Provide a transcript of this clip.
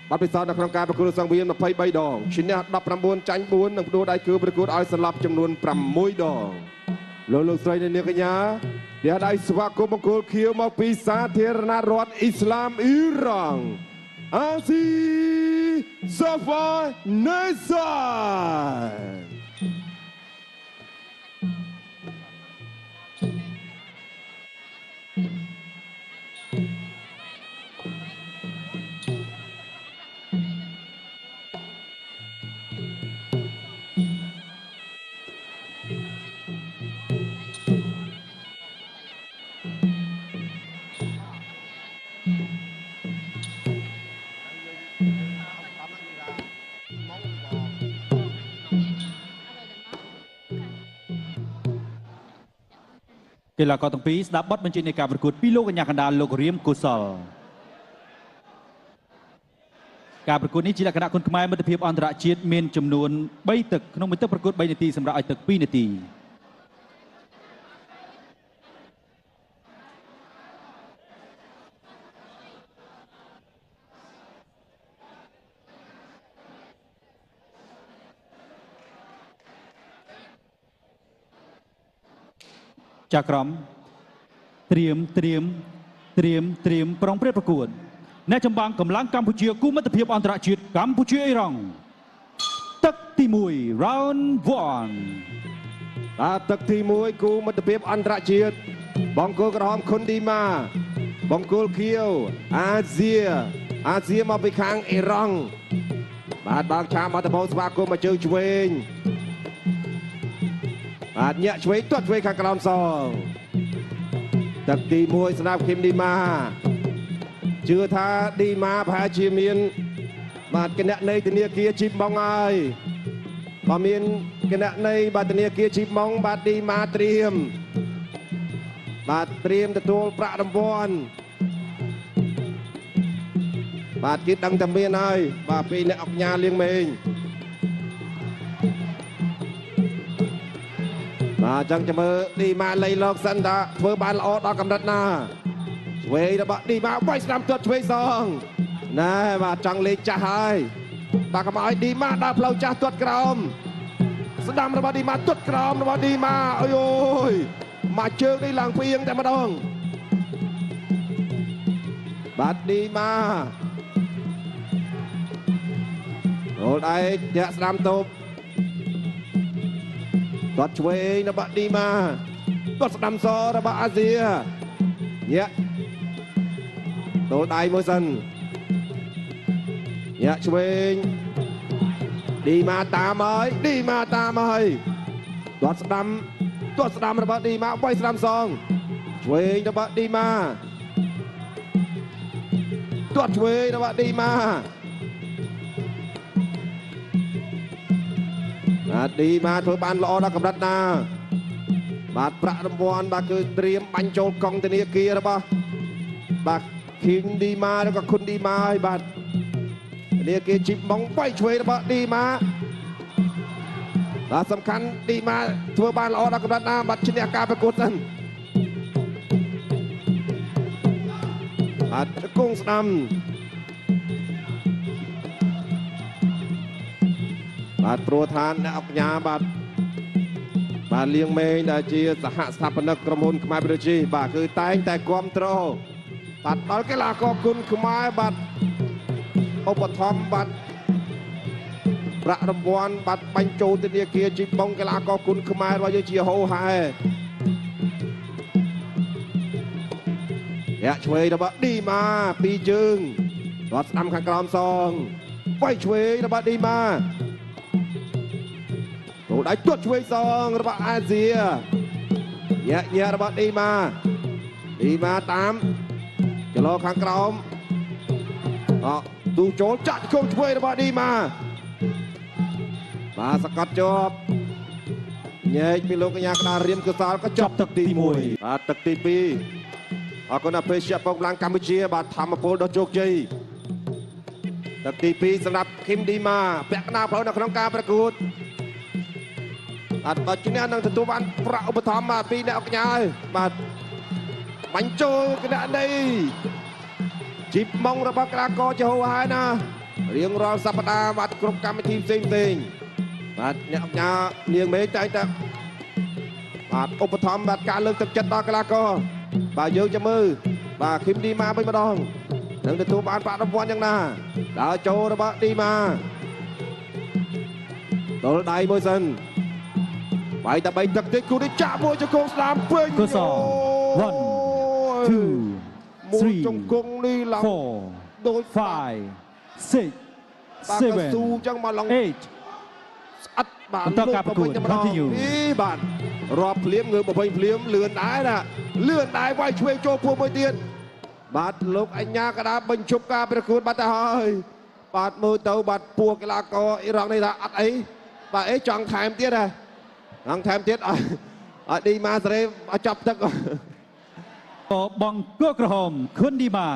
បាត់ពិសោធន៍នៅក្នុងការប្រកួតសង្វៀន23 ដងឈ្នះ19ចាញ់4និងផ្ដួលដៃគូប្រកួតឲ្យសន្លប់ចំនួន6 ដងលោកស្រីនិងនាងកញ្ញាដែលដៃស្វាគមន៍បង្គោលខៀវមកពីសាធារណរដ្ឋអ៊ីស្លាមអ៊ីរ៉ង់អាស៊ីសាហ្វាណេសាកីឡាករទាំងពីរស្ដាប់បទបញ្ជានៃការប្រកួតពីលោកកញ្ញាកណ្ដាលលោករៀមកុសលការប្រកួតនេះជាលក្ខណៈគុនខ្មែរមិត្តភាពអន្តរជាតិមានចំនួន3ទឹកក្នុងមួយទឹកប្រកួត3នាទីសម្រាប់ឲ្យទឹក2នាទីចាក្រមត្រៀមប្រុងប្រែប្រកួតអ្នកចម្បាំងកម្លាំងកម្ពុជាគូមិត្តភាពអន្តរជាតិកម្ពុជាអ៊ីរ៉ង់ទឹកទី1 round 1ទឹកទី1គូមិត្តភាពអន្តរជាតិបង្គោលក្រហមខុនឌីម៉ាបង្គោលខៀវអាស៊ីមកពីខាងអ៊ីរ៉ង់បាទបើកឆាមអត្តពលស្វាគមន៍មកជើងឆ្វេងបាទញាក់ឆ្វេងទាត់ឆ្វេងខាងក្រោមសងទឹកទី1សម្រាប់ឃីមឌីម៉ាជឿថាឌីម៉ាប្រហែលជាមានបាទគណនេយ្យធនាគារជីបម៉ុងហើយបើមានគណនេយ្យបាទធនាគារជីបម៉ុងបាទឌីម៉ាត្រៀមទទួលប្រាក់រង្វាន់បាទគេដឹងតែមានហើយបាទពីអ្នកអង្គញាលៀងមេងបាទចឹងចាំមើលឌីម៉ាលៃលោកសិនតាធ្វើបានល្អដល់កម្រិតណាឆ្វេងរបស់ឌីម៉ាវាយស្ដាំទាត់ឆ្វេងសងណែបាទចង់លេងចាស់ហើយបាទកុំឲ្យឌីម៉ាដើរផ្លូវចាស់ទាត់ក្រោមស្ដាំរបស់ឌីម៉ាទាត់ក្រោមរបស់ឌីម៉ាអើយអូយមកជើងនេះឡើងពីងតែម្ដងបាទឌីម៉ាអូលដៃធាក់ស្ដាំតូបគាត់ឆ្វេងរបស់ឌីម៉ាគាត់ស្ដាំសរបស់អាស៊ីញាក់ដូលដៃមួយសិនញាក់ឆ្វេងឌីម៉ាតាមហើយគាត់ស្ដាំរបស់ឌីម៉ាវាយស្ដាំសងឆ្វេងរបស់ឌីម៉ាគាត់ឆ្វេងរបស់ឌីម៉ាបាទឌីម៉ាធ្វើបានល្អដល់កម្រិតណាបាទប្រាក់រង្វាន់បាទគឺត្រៀមបាញ់ចូលកង់ធនាគាររបស់បាទឃីងឌីម៉ាឬក៏ខុនឌីម៉ាហើយបាទធនាគារជីបម៉ុងវាយឆ្វេងរបស់ឌីម៉ាបាទសំខាន់ឌីម៉ាធ្វើបានល្អដល់កម្រិតណាបាទឈ្នះការប្រកួតសិនបាទគង់ស្ដាំបាទព្រោះថាអ្នកអង្គញាបាទលៀងមេងដែលជាសហស្ថាបនិកក្រុមហ៊ុនខ្មែរប្រជីបាទគឺតែងតែគ្រប់គ្រងបាទដល់កីឡាករគុណខ្មែរបាទឧបត្ថម្ភបាទប្រាក់រង្វាន់បាទបាញ់ចូលធនាគារជីបម៉ុងកីឡាករគុណខ្មែររបស់យើងជាហូរហែញាក់ឆ្វេងរបស់ឌីម៉ាពីរជើងគាត់ស្ដាំខាងក្រោមសងវាយឆ្វេងរបស់ឌីម៉ាចូលដៃទាត់ឆ្វេងសងរបស់អាស៊ីញាក់របស់ឌីម៉ាតាមចលោខាងក្រោមទូចូលចាក់ជង្គង់ឆ្វេងរបស់ឌីម៉ាបាទសកាត់ជាប់ញែកពីលោកកញ្ញាក្តាររៀមកុសលក៏ចប់ទឹកទី1បាទទឹកទី2អរគុណអភិជាពងកម្លាំងកម្ពុជាបាទធម្មពលដ៏ជោគជ័យទឹកទី2សម្រាប់ឃីមឌីម៉ាពាក់កណ្ដាលផ្លូវនៅក្នុងការប្រកួតអត់បើជំនះនឹងទទួលបានប្រាក់ឧបត្ថម្ភពីអ្នកអង្គការបាទបាញ់ចូលគណៈនៃ ជីបម៉ងរបស់កីឡាករចូលហើយណារៀងរាល់សប្តាហ៍បាទគ្រប់កម្មវិធីផ្សេងបាទអ្នកអង្គការនាងមេតែងតែបាទឧបត្ថម្ភបាទការលើកទឹកចិត្តដល់កីឡាករបាទយើងចាំមើលបាទឃឹមឌីម៉ាវិញម្ដងនឹងទទួលបានប្រាក់រង្វាន់យ៉ាងណាដើរចូលរបស់ឌីម៉ាដុលដៃមួយសិនបាយតែ3ទឹកទេគូនេះចាក់មួយជង្គង់ស្ដាមពេញ កស1 2 មួយជង្គង់នេះឡើង 4 ដូច 5 6 បាទកស៊ូចឹងមកឡើង 7 ស្អិតបាទ បន្តការប្រកួត continue បាទរាប់ភ្លាមងើបបំពេញភ្លាមលឿនដែរណាលឿនដែរវាយឆ្វេងចូលពួរមួយទៀតបាទលោកអញ្ញាកដាបញ្ឈប់ការប្រកួតបាត់ទៅហើយបាទមើលទៅបាទពួរកីឡាករអ៊ីរ៉ង់នេះថាអត់អីបាទអីចង់ថែមទៀតហ៎ចង់ថែមទៀតអត់ឌីម៉ាសេរីចាប់ទឹក បង្គោលក្រហមខុនឌីម៉ា